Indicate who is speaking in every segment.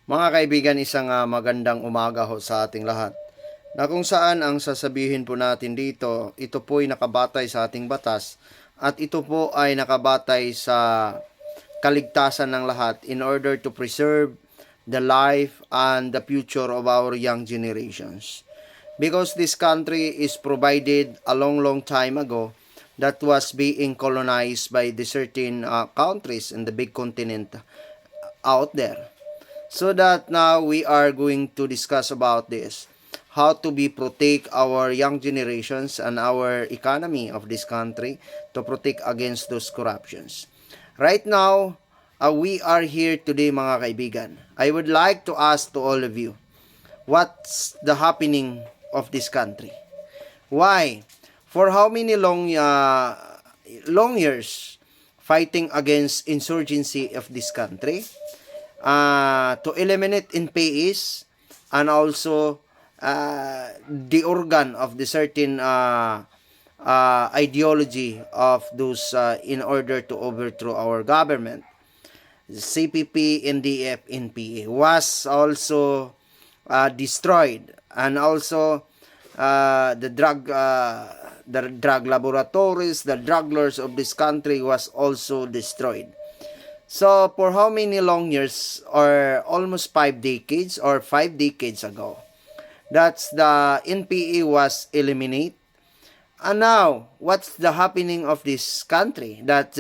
Speaker 1: Mga kaibigan, isang magandang umaga ho sa ating lahat. Na kung saan ang sasabihin po natin dito, ito po ay nakabatay sa ating batas at ito po ay nakabatay sa kaligtasan ng lahat in order to preserve the life and the future of our young generations. Because this country is provided a long time ago that was being colonized by the certain countries in the big continent out there. So that now we are going to discuss about this, how to be protect our young generations and our economy of this country to protect against those corruptions. Right now, we are here today mga kaibigan. I would like to ask to all of you, what's the happening of this country? Why? For how many long years fighting against insurgency of this country? To eliminate NPAs and also the organ of the certain ideology of those in order to overthrow our government. CPP, NDF, NPA was also destroyed, and also the drug laboratories, the drug lords of this country was also destroyed. So, for how many long years, or almost 5 decades, or 5 decades ago, that's the NPA was eliminated. And now, what's the happening of this country? That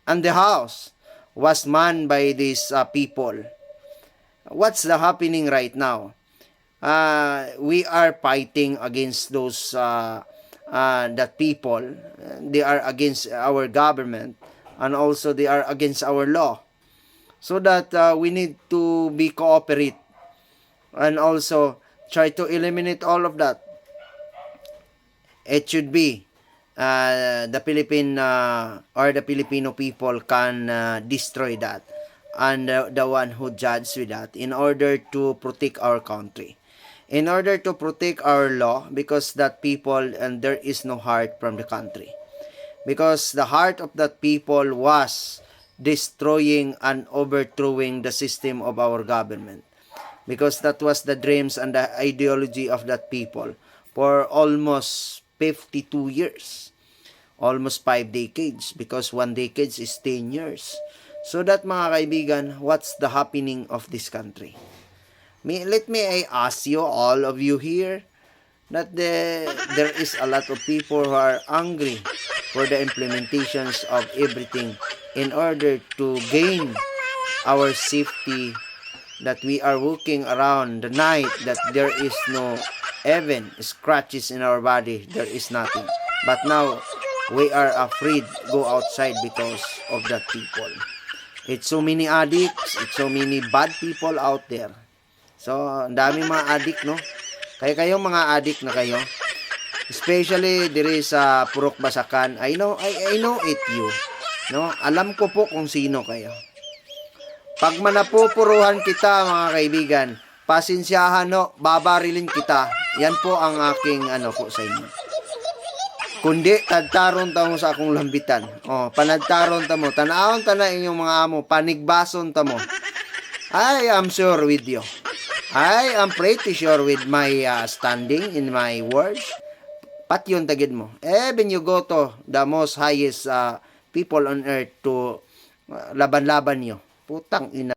Speaker 1: and the house was manned by these people. What's the happening right now? We are fighting against those that people. They are against our government, and also they are against our law. So that we need to be cooperate and also try to eliminate all of that. It should be the Philippine or the Filipino people can destroy that, and the one who judges with that in order to protect our country, in order to protect our law, because that people, and there is no heart from the country, because the heart of that people was destroying and overthrowing the system of our government, because that was the dreams and the ideology of that people for almost 52 years, almost 5 decades, because 1 decade is 10 years. So that mga kaibigan, what's the happening of this country? Let me I ask you, all of you here, that there is a lot of people who are angry for the implementations of everything in order to gain our safety, that we are walking around the night, that there is no even scratches in our body, there is nothing. But now, we are afraid go outside because of that people. It's so many addicts, it's so many bad people out there. So, ang dami mga addict, no? Kaya kayong mga addict na kayo, especially diri sa Purok Basakan, I know it you, no? Alam ko po kung sino kayo. Pag manapupuruhan kita, mga kaibigan, pasensyahan, no, babarilin kita. Yan po ang aking po sa inyo. Kundi tadtaron ta mo sa akong lambitan. Panadtaron ta mo, tanawon ta na inyong mga amo, panigbason ta mo. I am sure with you. I am pretty sure with my standing in my words. Patyon tagid mo. When you go to the most highest people on earth to laban-laban nyo. Putang ina.